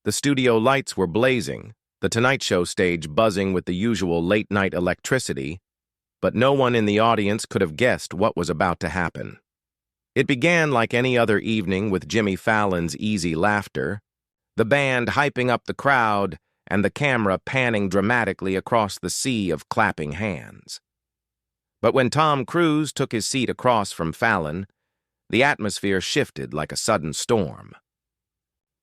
The studio lights were blazing, the Tonight Show stage buzzing with the usual late-night electricity, but no one in the audience could have guessed what was about to happen. It began like any other evening with Jimmy Fallon's easy laughter, the band hyping up the crowd, and the camera panning dramatically across the sea of clapping hands. But when Tom Cruise took his seat across from Fallon, the atmosphere shifted like a sudden storm.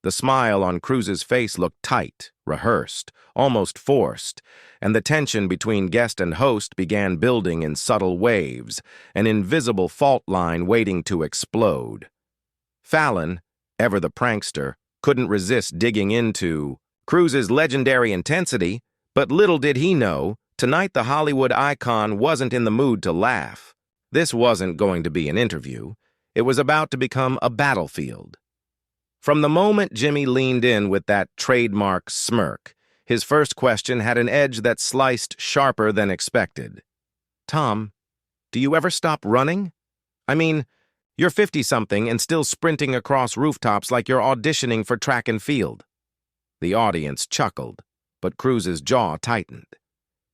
The smile on Cruise's face looked tight, rehearsed, almost forced, and the tension between guest and host began building in subtle waves, an invisible fault line waiting to explode. Fallon, ever the prankster, couldn't resist digging into Cruise's legendary intensity, but little did he know, tonight the Hollywood icon wasn't in the mood to laugh. This wasn't going to be an interview. It was about to become a battlefield. From the moment Jimmy leaned in with that trademark smirk, his first question had an edge that sliced sharper than expected. "Tom, do you ever stop running? I mean, you're 50-something and still sprinting across rooftops like you're auditioning for track and field." The audience chuckled, but Cruise's jaw tightened.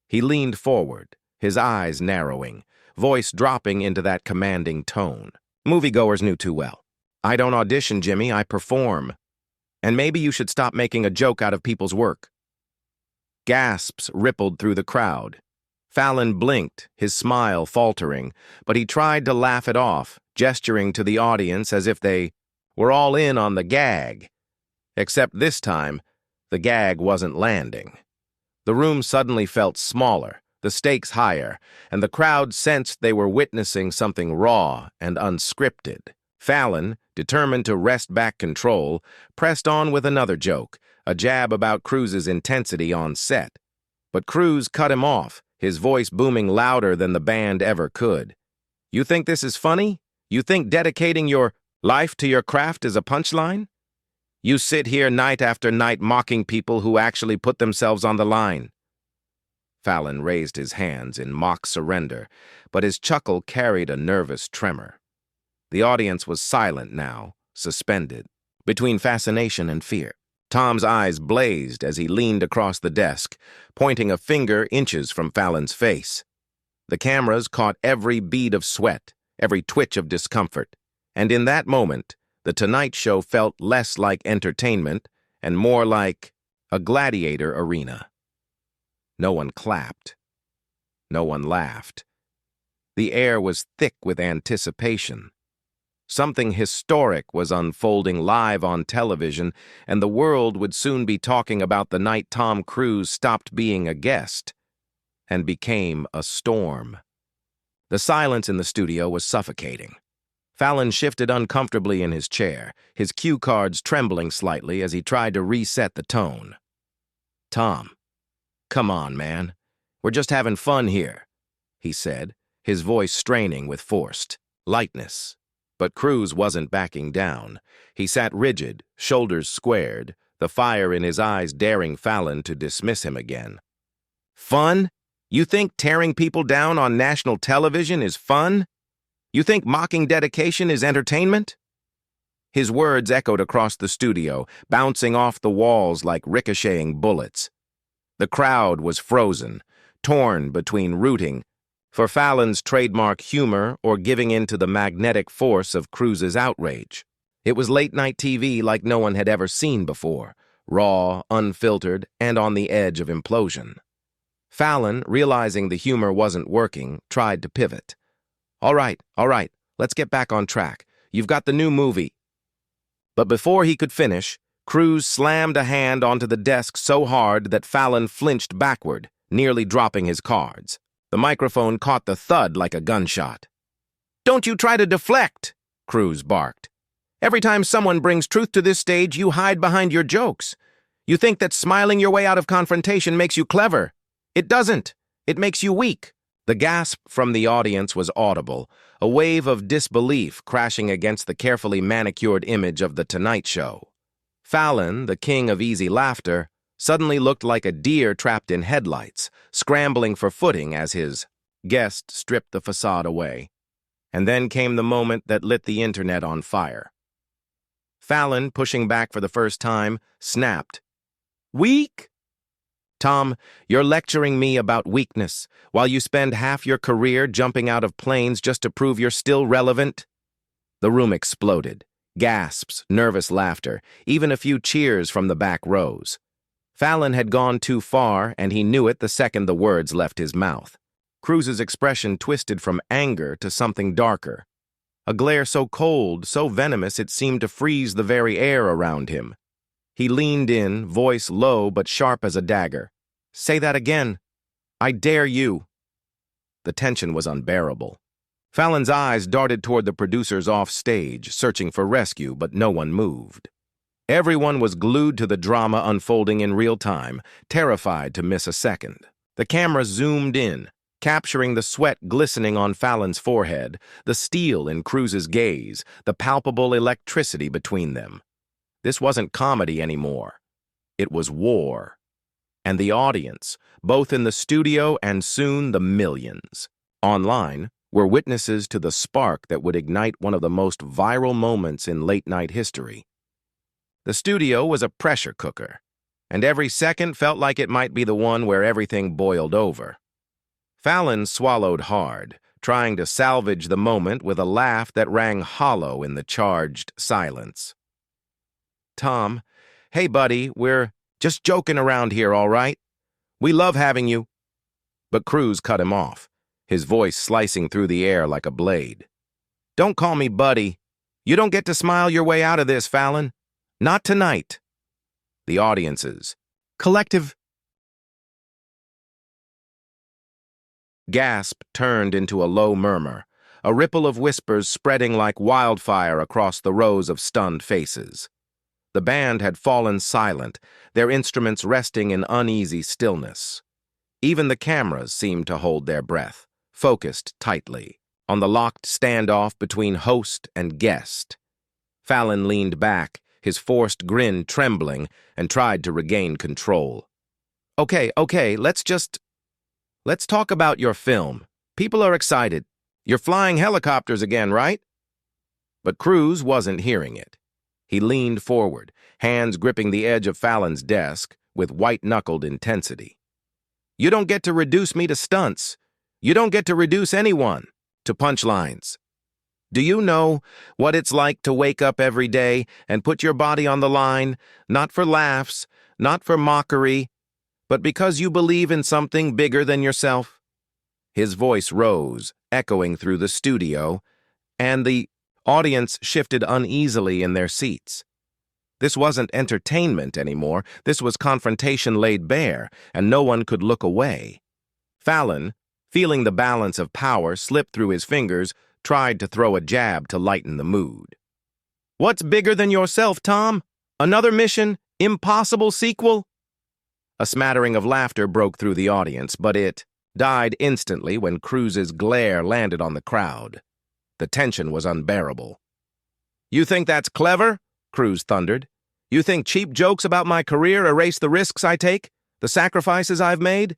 He leaned forward, his eyes narrowing, voice dropping into that commanding tone. Moviegoers knew too well. "I don't audition, Jimmy, I perform. And maybe you should stop making a joke out of people's work." Gasps rippled through the crowd. Fallon blinked, his smile faltering, but he tried to laugh it off, gesturing to the audience as if they were all in on the gag. Except this time, the gag wasn't landing. The room suddenly felt smaller, the stakes higher, and the crowd sensed they were witnessing something raw and unscripted. Fallon, determined to wrest back control, pressed on with another joke, a jab about Cruise's intensity on set. But Cruise cut him off, his voice booming louder than the band ever could. "You think this is funny? You think dedicating your life to your craft is a punchline? You sit here night after night mocking people who actually put themselves on the line." Fallon raised his hands in mock surrender, but his chuckle carried a nervous tremor. The audience was silent now, suspended, between fascination and fear. Tom's eyes blazed as he leaned across the desk, pointing a finger inches from Fallon's face. The cameras caught every bead of sweat, every twitch of discomfort, and in that moment, The Tonight Show felt less like entertainment and more like a gladiator arena. No one clapped. No one laughed. The air was thick with anticipation. Something historic was unfolding live on television, and the world would soon be talking about the night Tom Cruise stopped being a guest and became a storm. The silence in the studio was suffocating. Fallon shifted uncomfortably in his chair, his cue cards trembling slightly as he tried to reset the tone. "Tom, come on, man. We're just having fun here," he said, his voice straining with forced lightness. But Cruise wasn't backing down. He sat rigid, shoulders squared, the fire in his eyes daring Fallon to dismiss him again. "Fun? You think tearing people down on national television is fun? You think mocking dedication is entertainment?" His words echoed across the studio, bouncing off the walls like ricocheting bullets. The crowd was frozen, torn between rooting for Fallon's trademark humor or giving in to the magnetic force of Cruise's outrage. It was late-night TV like no one had ever seen before, raw, unfiltered, and on the edge of implosion. Fallon, realizing the humor wasn't working, tried to pivot. All right, let's get back on track. You've got the new movie." But before he could finish, Cruise slammed a hand onto the desk so hard that Fallon flinched backward, nearly dropping his cards. The microphone caught the thud like a gunshot. "Don't you try to deflect," Cruise barked. "Every time someone brings truth to this stage, you hide behind your jokes. You think that smiling your way out of confrontation makes you clever. It doesn't. It makes you weak." The gasp from the audience was audible, a wave of disbelief crashing against the carefully manicured image of The Tonight Show. Fallon, the king of easy laughter, suddenly looked like a deer trapped in headlights, scrambling for footing as his guest stripped the facade away. And then came the moment that lit the internet on fire. Fallon, pushing back for the first time, snapped. Weak? Tom, you're lecturing me about weakness, while you spend half your career jumping out of planes just to prove you're still relevant? The room exploded. Gasps, nervous laughter, even a few cheers from the back rows. Fallon had gone too far, and he knew it the second the words left his mouth. Cruise's expression twisted from anger to something darker. A glare so cold, so venomous it seemed to freeze the very air around him. He leaned in, voice low but sharp as a dagger. Say that again. I dare you. The tension was unbearable. Fallon's eyes darted toward the producers off stage, searching for rescue, but no one moved. Everyone was glued to the drama unfolding in real time, terrified to miss a second. The camera zoomed in, capturing the sweat glistening on Fallon's forehead, the steel in Cruise's gaze, the palpable electricity between them. This wasn't comedy anymore. It was war. And the audience, both in the studio and soon the millions, online, were witnesses to the spark that would ignite one of the most viral moments in late-night history. The studio was a pressure cooker, and every second felt like it might be the one where everything boiled over. Fallon swallowed hard, trying to salvage the moment with a laugh that rang hollow in the charged silence. Tom, hey buddy, we're just joking around here, all right? We love having you. But Cruise cut him off, his voice slicing through the air like a blade. Don't call me buddy. You don't get to smile your way out of this, Fallon. Not tonight. The audience's collective gasp turned into a low murmur, a ripple of whispers spreading like wildfire across the rows of stunned faces. The band had fallen silent, their instruments resting in uneasy stillness. Even the cameras seemed to hold their breath, focused tightly, on the locked standoff between host and guest. Fallon leaned back, his forced grin trembling, and tried to regain control. Okay, let's talk about your film. People are excited. You're flying helicopters again, right? But Cruise wasn't hearing it. He leaned forward, hands gripping the edge of Fallon's desk with white-knuckled intensity. You don't get to reduce me to stunts. You don't get to reduce anyone to punchlines. Do you know what it's like to wake up every day and put your body on the line, not for laughs, not for mockery, but because you believe in something bigger than yourself? His voice rose, echoing through the studio, and the audience shifted uneasily in their seats. This wasn't entertainment anymore. This was confrontation laid bare, and no one could look away. Fallon, feeling the balance of power slip through his fingers, tried to throw a jab to lighten the mood. What's bigger than yourself, Tom? Another mission? Impossible sequel? A smattering of laughter broke through the audience, but it died instantly when Cruise's glare landed on the crowd. The tension was unbearable. You think that's clever? Cruise thundered. You think cheap jokes about my career erase the risks I take, the sacrifices I've made?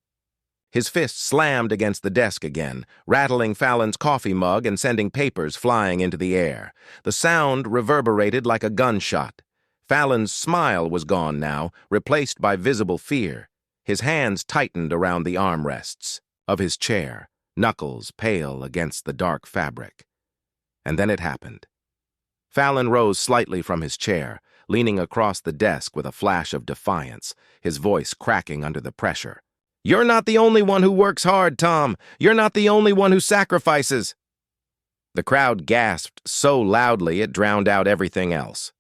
His fist slammed against the desk again, rattling Fallon's coffee mug and sending papers flying into the air. The sound reverberated like a gunshot. Fallon's smile was gone now, replaced by visible fear. His hands tightened around the armrests of his chair, knuckles pale against the dark fabric. And then it happened. Fallon rose slightly from his chair, leaning across the desk with a flash of defiance, his voice cracking under the pressure. You're not the only one who works hard, Tom. You're not the only one who sacrifices. The crowd gasped so loudly it drowned out everything else.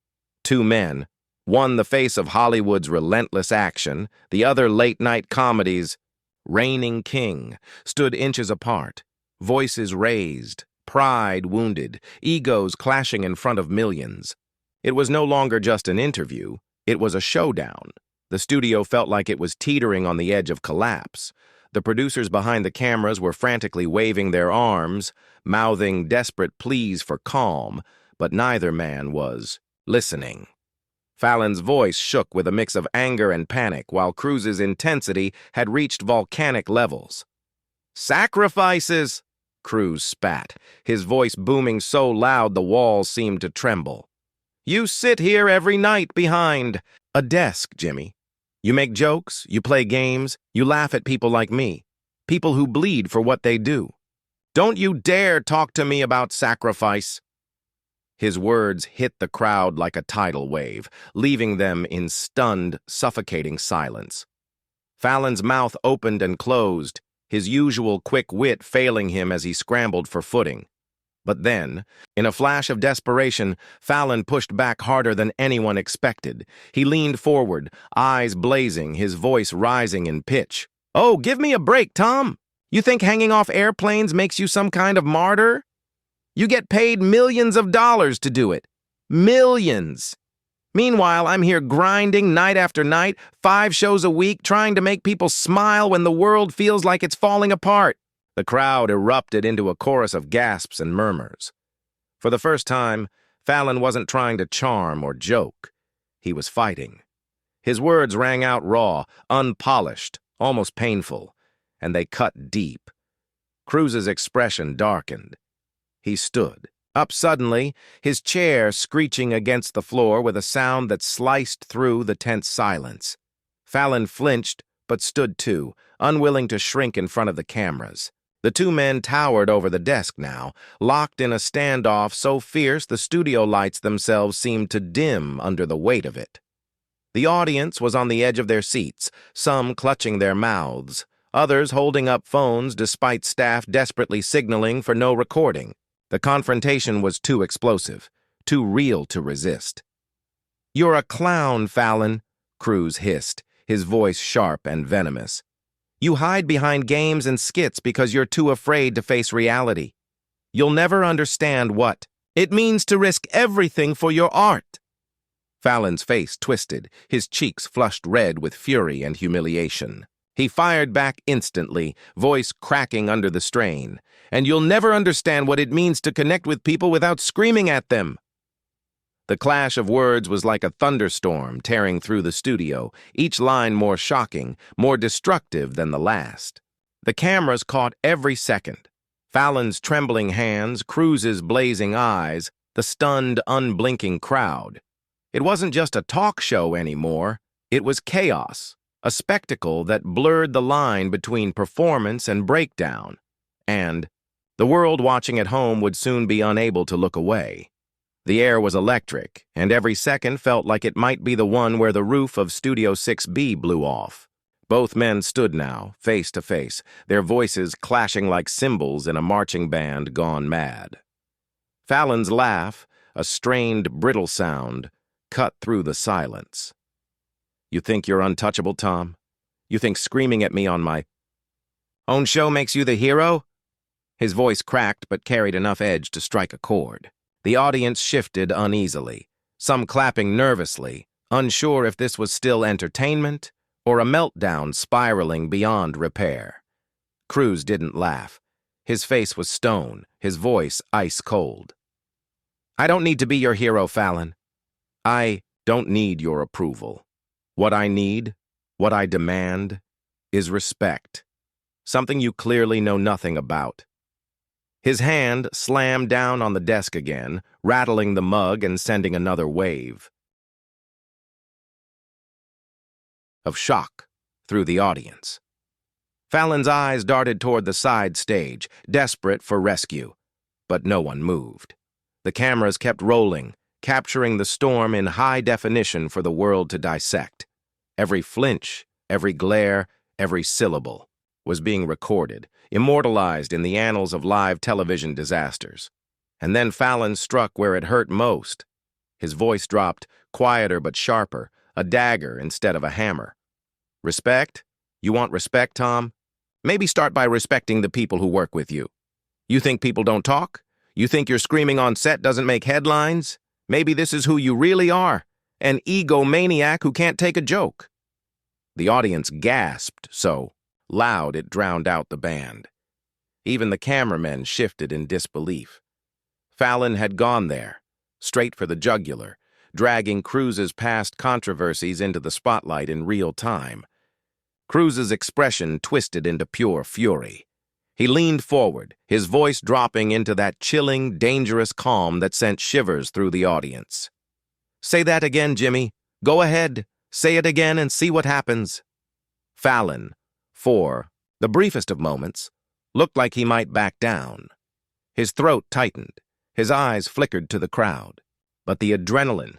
Two men, one the face of Hollywood's relentless action, the other late-night comedy's reigning king, stood inches apart, voices raised, pride wounded, egos clashing in front of millions. It was no longer just an interview, it was a showdown. The studio felt like it was teetering on the edge of collapse. The producers behind the cameras were frantically waving their arms, mouthing desperate pleas for calm, but neither man was listening. Fallon's voice shook with a mix of anger and panic, while Cruise's intensity had reached volcanic levels. Sacrifices! Cruise spat, his voice booming so loud the walls seemed to tremble. You sit here every night behind a desk, Jimmy. You make jokes, you play games, you laugh at people like me, people who bleed for what they do. Don't you dare talk to me about sacrifice. His words hit the crowd like a tidal wave, leaving them in stunned, suffocating silence. Fallon's mouth opened and closed, his usual quick wit failing him as he scrambled for footing. But then, in a flash of desperation, Fallon pushed back harder than anyone expected. He leaned forward, eyes blazing, his voice rising in pitch. "Oh, give me a break, Tom! You think hanging off airplanes makes you some kind of martyr? You get paid millions of dollars to do it. Millions! Meanwhile, I'm here grinding night after night, 5 shows a week, trying to make people smile when the world feels like it's falling apart." The crowd erupted into a chorus of gasps and murmurs. For the first time, Fallon wasn't trying to charm or joke. He was fighting. His words rang out raw, unpolished, almost painful, and they cut deep. Cruise's expression darkened. He stood, up suddenly, his chair screeching against the floor with a sound that sliced through the tense silence. Fallon flinched, but stood too, unwilling to shrink in front of the cameras. The 2 men towered over the desk now, locked in a standoff so fierce the studio lights themselves seemed to dim under the weight of it. The audience was on the edge of their seats, some clutching their mouths, others holding up phones despite staff desperately signaling for no recording. The confrontation was too explosive, too real to resist. "You're a clown, Fallon," Cruise hissed, his voice sharp and venomous. "You hide behind games and skits because you're too afraid to face reality. You'll never understand what it means to risk everything for your art." Fallon's face twisted, his cheeks flushed red with fury and humiliation. He fired back instantly, voice cracking under the strain. "And you'll never understand what it means to connect with people without screaming at them." The clash of words was like a thunderstorm tearing through the studio, each line more shocking, more destructive than the last. The cameras caught every second. Fallon's trembling hands, Cruise's blazing eyes, the stunned, unblinking crowd. It wasn't just a talk show anymore. It was chaos, a spectacle that blurred the line between performance and breakdown. And the world watching at home would soon be unable to look away. The air was electric, and every second felt like it might be the one where the roof of Studio 6B blew off. Both men stood now, face to face, their voices clashing like cymbals in a marching band gone mad. Fallon's laugh, a strained, brittle sound, cut through the silence. "You think you're untouchable, Tom? You think screaming at me on my own show makes you the hero?" His voice cracked but carried enough edge to strike a chord. The audience shifted uneasily, some clapping nervously, unsure if this was still entertainment or a meltdown spiraling beyond repair. Cruise didn't laugh. His face was stone, his voice ice cold. "I don't need to be your hero, Fallon. I don't need your approval. What I need, what I demand, is respect. Something you clearly know nothing about." His hand slammed down on the desk again, rattling the mug and sending another wave of shock through the audience. Fallon's eyes darted toward the side stage, desperate for rescue, but no one moved. The cameras kept rolling, capturing the storm in high definition for the world to dissect. Every flinch, every glare, every syllable was being recorded, immortalized in the annals of live television disasters. And then Fallon struck where it hurt most. His voice dropped, quieter but sharper, a dagger instead of a hammer. "Respect? You want respect, Tom? Maybe start by respecting the people who work with you. You think people don't talk? You think your screaming on set doesn't make headlines? Maybe this is who you really are, an egomaniac who can't take a joke." The audience gasped so loud it drowned out the band. Even the cameramen shifted in disbelief. Fallon had gone there, straight for the jugular, dragging Cruise's past controversies into the spotlight in real time. Cruise's expression twisted into pure fury. He leaned forward, his voice dropping into that chilling, dangerous calm that sent shivers through the audience. Say that again, Jimmy. Go ahead. Say it again and see what happens. Fallon, for the briefest of moments, looked like he might back down. His throat tightened. His eyes flickered to the crowd. But the adrenaline,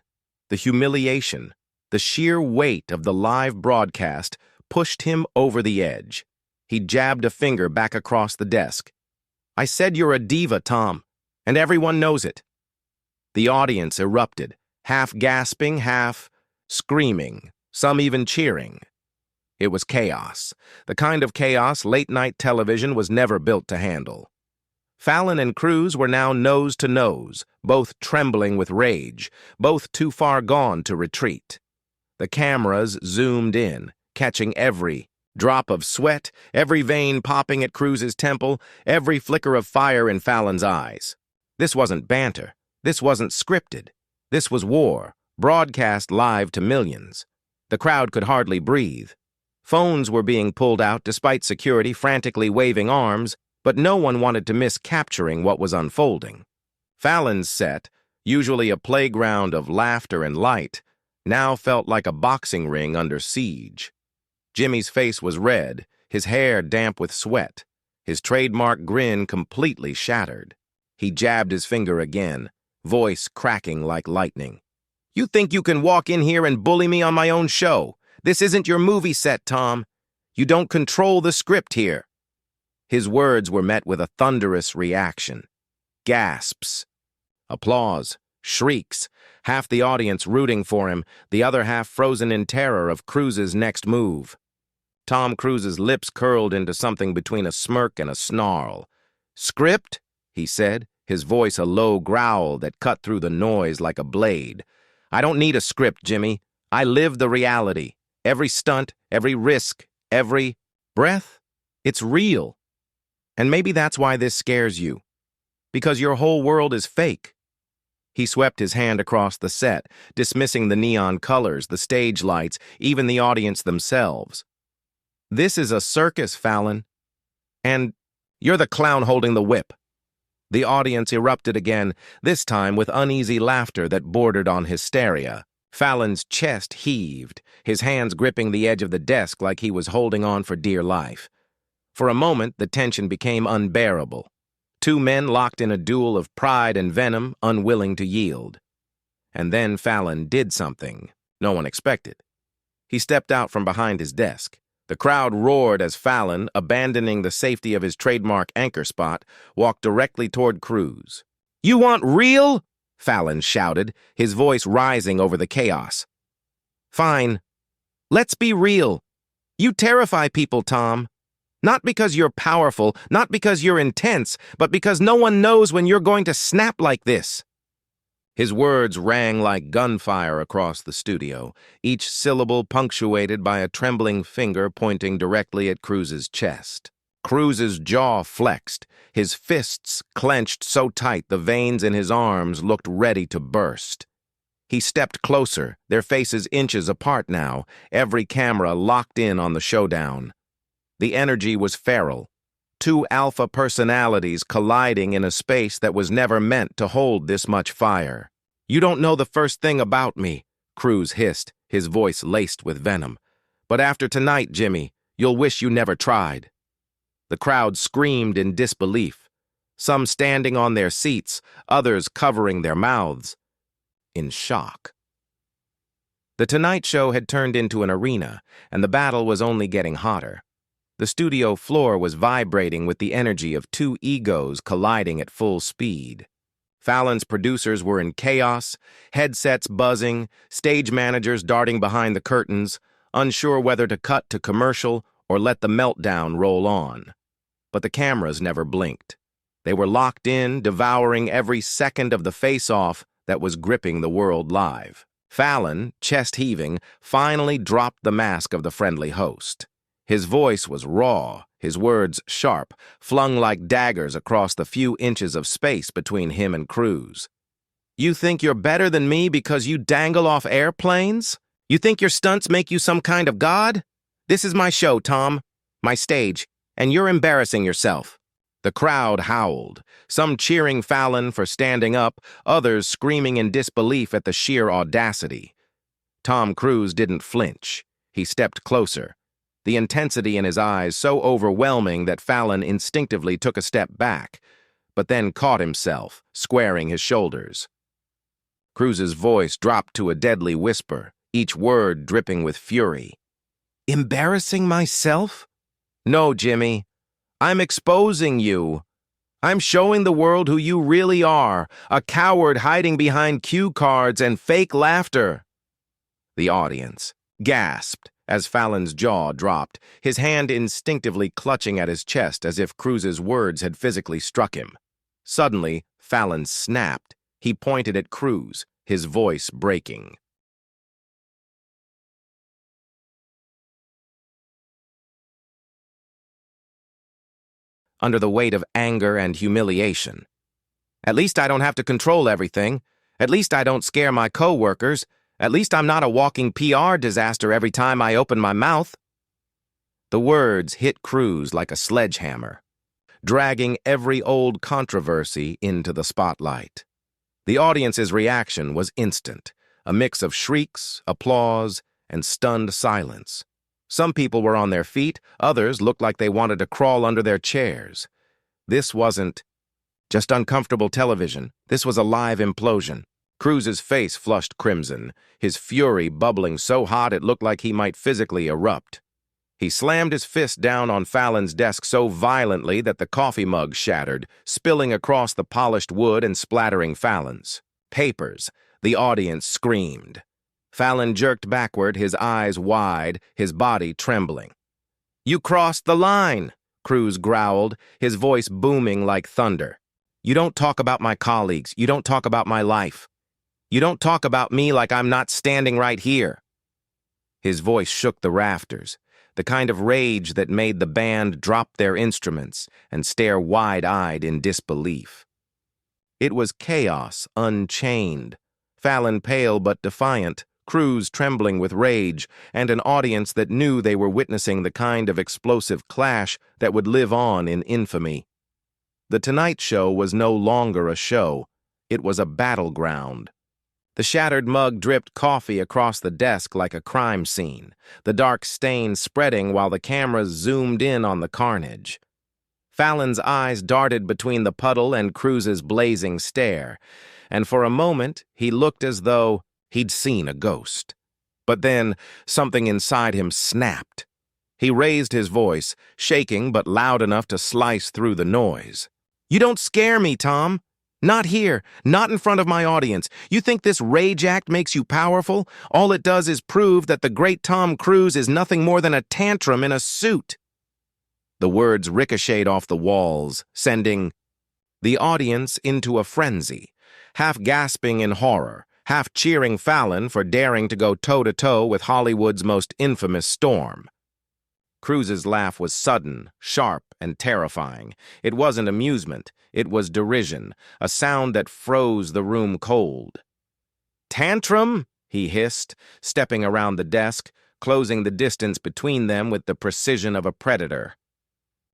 the humiliation, the sheer weight of the live broadcast pushed him over the edge. He jabbed a finger back across the desk. I said you're a diva, Tom, and everyone knows it. The audience erupted, half gasping, half screaming, some even cheering. It was chaos, the kind of chaos late-night television was never built to handle. Fallon and Cruise were now nose to nose, both trembling with rage, both too far gone to retreat. The cameras zoomed in, catching every drop of sweat, every vein popping at Cruise's temple, every flicker of fire in Fallon's eyes. This wasn't banter. This wasn't scripted. This was war, broadcast live to millions. The crowd could hardly breathe. Phones were being pulled out despite security frantically waving arms, but no one wanted to miss capturing what was unfolding. Fallon's set, usually a playground of laughter and light, now felt like a boxing ring under siege. Jimmy's face was red, his hair damp with sweat, his trademark grin completely shattered. He jabbed his finger again, voice cracking like lightning. You think you can walk in here and bully me on my own show? This isn't your movie set, Tom. You don't control the script here. His words were met with a thunderous reaction. Gasps. Applause. Shrieks. Half the audience rooting for him, the other half frozen in terror of Cruise's next move. Tom Cruise's lips curled into something between a smirk and a snarl. Script? He said, his voice a low growl that cut through the noise like a blade. I don't need a script, Jimmy. I live the reality. Every stunt, every risk, every breath. It's real. And maybe that's why this scares you. Because your whole world is fake. He swept his hand across the set, dismissing the neon colors, the stage lights, even the audience themselves. This is a circus, Fallon. And you're the clown holding the whip. The audience erupted again, this time with uneasy laughter that bordered on hysteria. Fallon's chest heaved, his hands gripping the edge of the desk like he was holding on for dear life. For a moment, the tension became unbearable. Two men locked in a duel of pride and venom, unwilling to yield. And then Fallon did something no one expected. He stepped out from behind his desk. The crowd roared as Fallon, abandoning the safety of his trademark anchor spot, walked directly toward Cruise. You want real? Fallon shouted, his voice rising over the chaos. Fine. Let's be real. You terrify people, Tom. Not because you're powerful, not because you're intense, but because no one knows when you're going to snap like this. His words rang like gunfire across the studio, each syllable punctuated by a trembling finger pointing directly at Cruise's chest. Cruise's jaw flexed, his fists clenched so tight the veins in his arms looked ready to burst. He stepped closer, their faces inches apart now, every camera locked in on the showdown. The energy was feral, two alpha personalities colliding in a space that was never meant to hold this much fire. You don't know the first thing about me, Cruise hissed, his voice laced with venom. But after tonight, Jimmy, you'll wish you never tried. The crowd screamed in disbelief, some standing on their seats, others covering their mouths, in shock. The Tonight Show had turned into an arena, and the battle was only getting hotter. The studio floor was vibrating with the energy of two egos colliding at full speed. Fallon's producers were in chaos, headsets buzzing, stage managers darting behind the curtains, unsure whether to cut to commercial or let the meltdown roll on. But the cameras never blinked. They were locked in, devouring every second of the face-off that was gripping the world live. Fallon, chest heaving, finally dropped the mask of the friendly host. His voice was raw, his words sharp, flung like daggers across the few inches of space between him and Cruise. You think you're better than me because you dangle off airplanes? You think your stunts make you some kind of god? This is my show, Tom, my stage, and you're embarrassing yourself. The crowd howled, some cheering Fallon for standing up, others screaming in disbelief at the sheer audacity. Tom Cruise didn't flinch. He stepped closer, the intensity in his eyes so overwhelming that Fallon instinctively took a step back, but then caught himself, squaring his shoulders. Cruise's voice dropped to a deadly whisper, each word dripping with fury. "Embarrassing myself? No, Jimmy. I'm exposing you. I'm showing the world who you really are, a coward hiding behind cue cards and fake laughter." The audience gasped as Fallon's jaw dropped, his hand instinctively clutching at his chest as if Cruise's words had physically struck him. Suddenly, Fallon snapped. He pointed at Cruise, his voice breaking. Under the weight of anger and humiliation. "At least I don't have to control everything. At least I don't scare my coworkers. At least I'm not a walking PR disaster every time I open my mouth." The words hit Cruise like a sledgehammer, dragging every old controversy into the spotlight. The audience's reaction was instant, a mix of shrieks, applause, and stunned silence. Some people were on their feet, others looked like they wanted to crawl under their chairs. This wasn't just uncomfortable television. This was a live implosion. Cruise's face flushed crimson, his fury bubbling so hot it looked like he might physically erupt. He slammed his fist down on Fallon's desk so violently that the coffee mug shattered, spilling across the polished wood and splattering Fallon's papers. The audience screamed. Fallon jerked backward, his eyes wide, his body trembling. "You crossed the line," Cruise growled, his voice booming like thunder. "You don't talk about my colleagues. You don't talk about my life. You don't talk about me like I'm not standing right here." His voice shook the rafters, the kind of rage that made the band drop their instruments and stare wide-eyed in disbelief. It was chaos unchained, Fallon pale but defiant, Cruise trembling with rage, and an audience that knew they were witnessing the kind of explosive clash that would live on in infamy. The Tonight Show was no longer a show. It was a battleground. The shattered mug dripped coffee across the desk like a crime scene, the dark stain spreading while the cameras zoomed in on the carnage. Fallon's eyes darted between the puddle and Cruise's blazing stare, and for a moment he looked as though he'd seen a ghost. But then something inside him snapped. He raised his voice, shaking but loud enough to slice through the noise. "You don't scare me, Tom. Not here, not in front of my audience. You think this rage act makes you powerful? All it does is prove that the great Tom Cruise is nothing more than a tantrum in a suit." The words ricocheted off the walls, sending the audience into a frenzy, half gasping in horror, half cheering Fallon for daring to go toe-to-toe with Hollywood's most infamous storm. Cruise's laugh was sudden, sharp, and terrifying. It wasn't amusement. It was derision, a sound that froze the room cold. "Tantrum?" he hissed, stepping around the desk, closing the distance between them with the precision of a predator.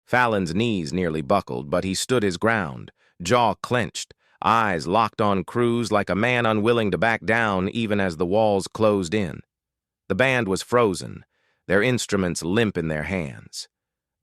Fallon's knees nearly buckled, but he stood his ground, jaw clenched, eyes locked on Cruise like a man unwilling to back down even as the walls closed in. The band was frozen, their instruments limp in their hands.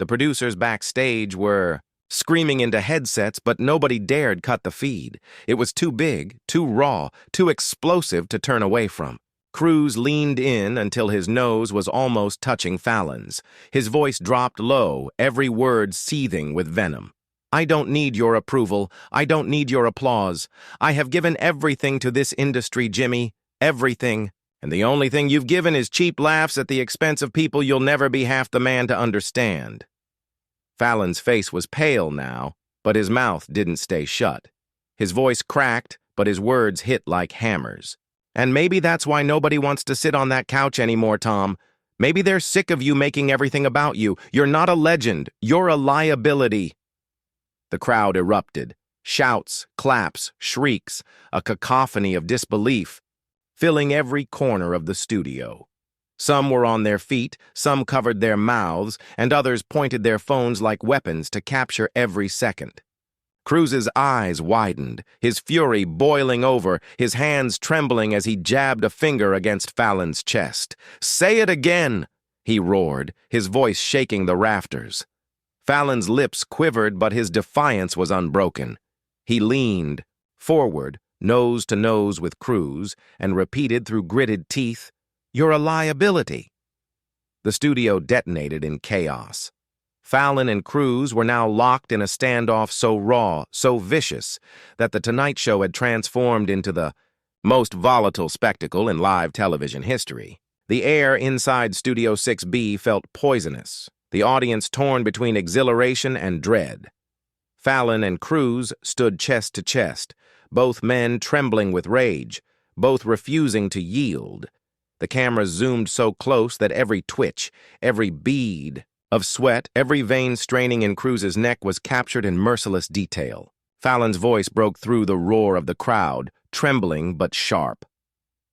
The producers backstage were screaming into headsets, but nobody dared cut the feed. It was too big, too raw, too explosive to turn away from. Cruise leaned in until his nose was almost touching Fallon's. His voice dropped low, every word seething with venom. "I don't need your approval. I don't need your applause. I have given everything to this industry, Jimmy. Everything. And the only thing you've given is cheap laughs at the expense of people you'll never be half the man to understand." Fallon's face was pale now, but his mouth didn't stay shut. His voice cracked, but his words hit like hammers. "And maybe that's why nobody wants to sit on that couch anymore, Tom. Maybe they're sick of you making everything about you. You're not a legend. You're a liability." The crowd erupted. Shouts, claps, shrieks, a cacophony of disbelief, filling every corner of the studio. Some were on their feet, some covered their mouths, and others pointed their phones like weapons to capture every second. Cruise's eyes widened, his fury boiling over, his hands trembling as he jabbed a finger against Fallon's chest. "Say it again!" he roared, his voice shaking the rafters. Fallon's lips quivered, but his defiance was unbroken. He leaned forward, nose to nose with Cruise, and repeated through gritted teeth, "You're a liability." The studio detonated in chaos. Fallon and Cruise were now locked in a standoff so raw, so vicious, that The Tonight Show had transformed into the most volatile spectacle in live television history. The air inside Studio 6B felt poisonous, the audience torn between exhilaration and dread. Fallon and Cruise stood chest to chest, both men trembling with rage, both refusing to yield. The camera zoomed so close that every twitch, every bead of sweat, every vein straining in Cruise's neck was captured in merciless detail. Fallon's voice broke through the roar of the crowd, trembling but sharp.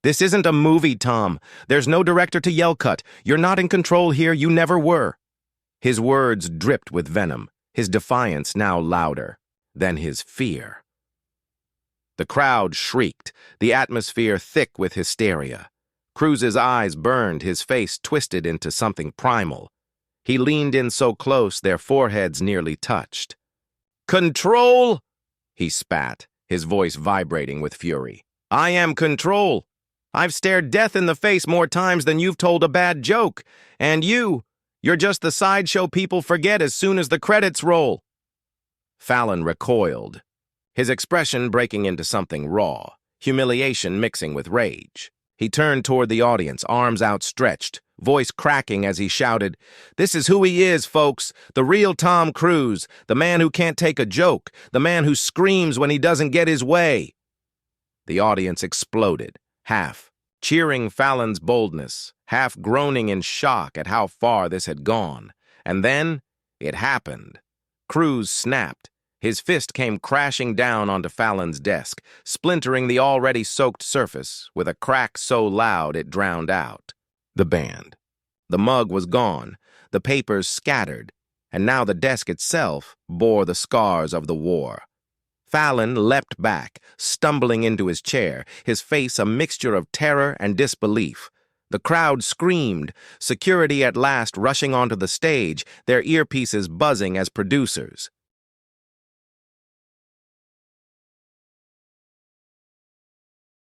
"This isn't a movie, Tom. There's no director to yell cut. You're not in control here. You never were." His words dripped with venom, his defiance now louder than his fear. The crowd shrieked, the atmosphere thick with hysteria. Cruise's eyes burned, his face twisted into something primal. He leaned in so close their foreheads nearly touched. "Control!" he spat, his voice vibrating with fury. "I am control. I've stared death in the face more times than you've told a bad joke. And you're just the sideshow people forget as soon as the credits roll." Fallon recoiled, his expression breaking into something raw, humiliation mixing with rage. He turned toward the audience, arms outstretched, voice cracking as he shouted, "This is who he is, folks. The real Tom Cruise, the man who can't take a joke, the man who screams when he doesn't get his way." The audience exploded, half cheering Fallon's boldness, half groaning in shock at how far this had gone. And then it happened. Cruise snapped. His fist came crashing down onto Fallon's desk, splintering the already soaked surface with a crack so loud it drowned out the band. The mug was gone, the papers scattered, and now the desk itself bore the scars of the war. Fallon leapt back, stumbling into his chair, his face a mixture of terror and disbelief. The crowd screamed, security at last rushing onto the stage, their earpieces buzzing as producers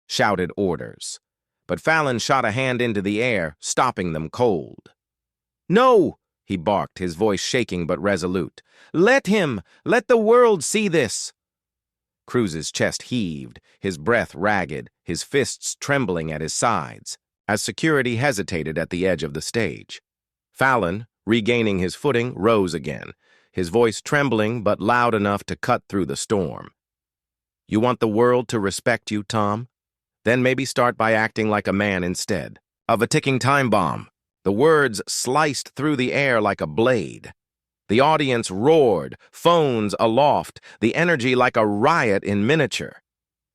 shouted orders. But Fallon shot a hand into the air, stopping them cold. "No!" he barked, his voice shaking but resolute. "Let him! Let the world see this!" Cruise's chest heaved, his breath ragged, his fists trembling at his sides, as security hesitated at the edge of the stage. Fallon, regaining his footing, rose again, his voice trembling but loud enough to cut through the storm. "You want the world to respect you, Tom? Then maybe start by acting like a man instead of a ticking time bomb." The words sliced through the air like a blade. The audience roared, phones aloft, the energy like a riot in miniature.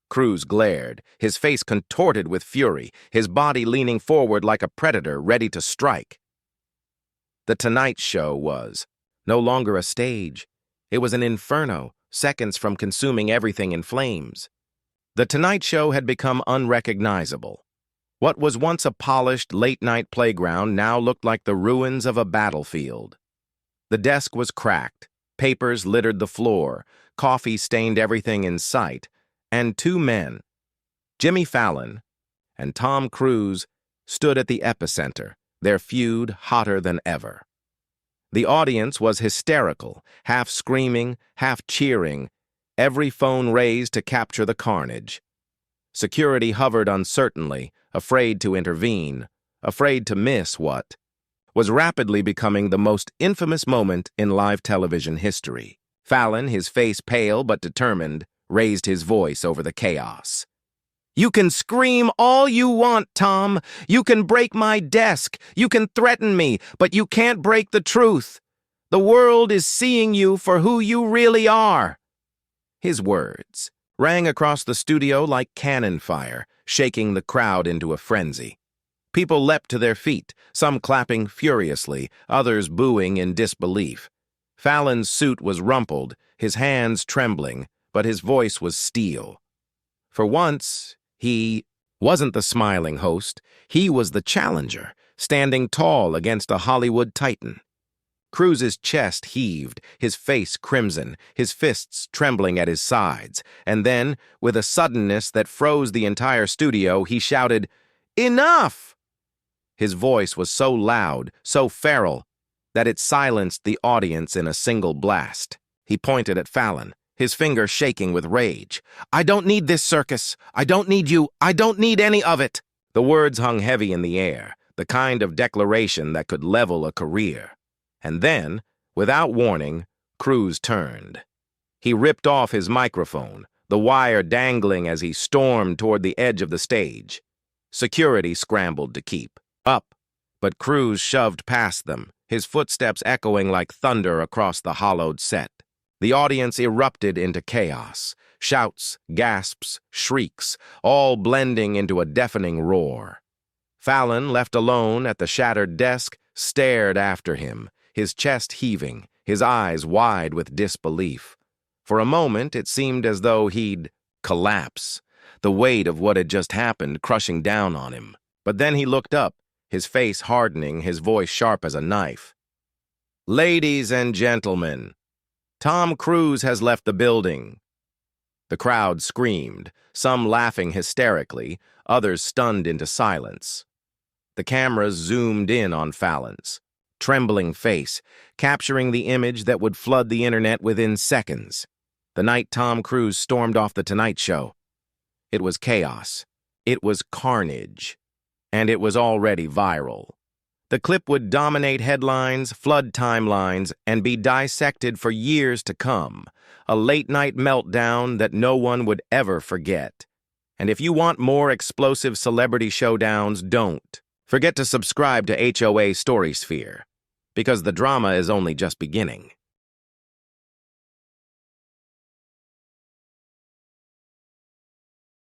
Cruise glared, his face contorted with fury, his body leaning forward like a predator ready to strike. The Tonight Show was no longer a stage. It was an inferno, seconds from consuming everything in flames. The Tonight Show had become unrecognizable. What was once a polished late-night playground now looked like the ruins of a battlefield. The desk was cracked, papers littered the floor, coffee stained everything in sight, and two men, Jimmy Fallon and Tom Cruise, stood at the epicenter, their feud hotter than ever. The audience was hysterical, half screaming, half cheering, every phone raised to capture the carnage. Security hovered uncertainly, afraid to intervene, afraid to miss what was rapidly becoming the most infamous moment in live television history. Fallon, his face pale but determined, raised his voice over the chaos. "You can scream all you want, Tom. You can break my desk. You can threaten me, but you can't break the truth. The world is seeing you for who you really are." His words rang across the studio like cannon fire, shaking the crowd into a frenzy. People leapt to their feet, some clapping furiously, others booing in disbelief. Fallon's suit was rumpled, his hands trembling, but his voice was steel. For once, he wasn't the smiling host. He was the challenger, standing tall against a Hollywood titan. Cruise's chest heaved, his face crimson, his fists trembling at his sides, and then, with a suddenness that froze the entire studio, he shouted, "Enough!" His voice was so loud, so feral, that it silenced the audience in a single blast. He pointed at Fallon, his finger shaking with rage. "I don't need this circus. I don't need you. I don't need any of it." The words hung heavy in the air, the kind of declaration that could level a career. And then, without warning, Cruise turned. He ripped off his microphone, the wire dangling as he stormed toward the edge of the stage. Security scrambled to keep up, but Cruise shoved past them, his footsteps echoing like thunder across the hollowed set. The audience erupted into chaos, shouts, gasps, shrieks, all blending into a deafening roar. Fallon, left alone at the shattered desk, stared after him, his chest heaving, his eyes wide with disbelief. For a moment, it seemed as though he'd collapse, the weight of what had just happened crushing down on him. But then he looked up, his face hardening, his voice sharp as a knife. "Ladies and gentlemen, Tom Cruise has left the building." The crowd screamed, some laughing hysterically, others stunned into silence. The cameras zoomed in on Fallon's trembling face, capturing the image that would flood the internet within seconds. The night Tom Cruise stormed off The Tonight Show. It was chaos. It was carnage. And it was already viral. The clip would dominate headlines, flood timelines, and be dissected for years to come. A late-night meltdown that no one would ever forget. And if you want more explosive celebrity showdowns, don't forget to subscribe to HOA Storysphere, because the drama is only just beginning.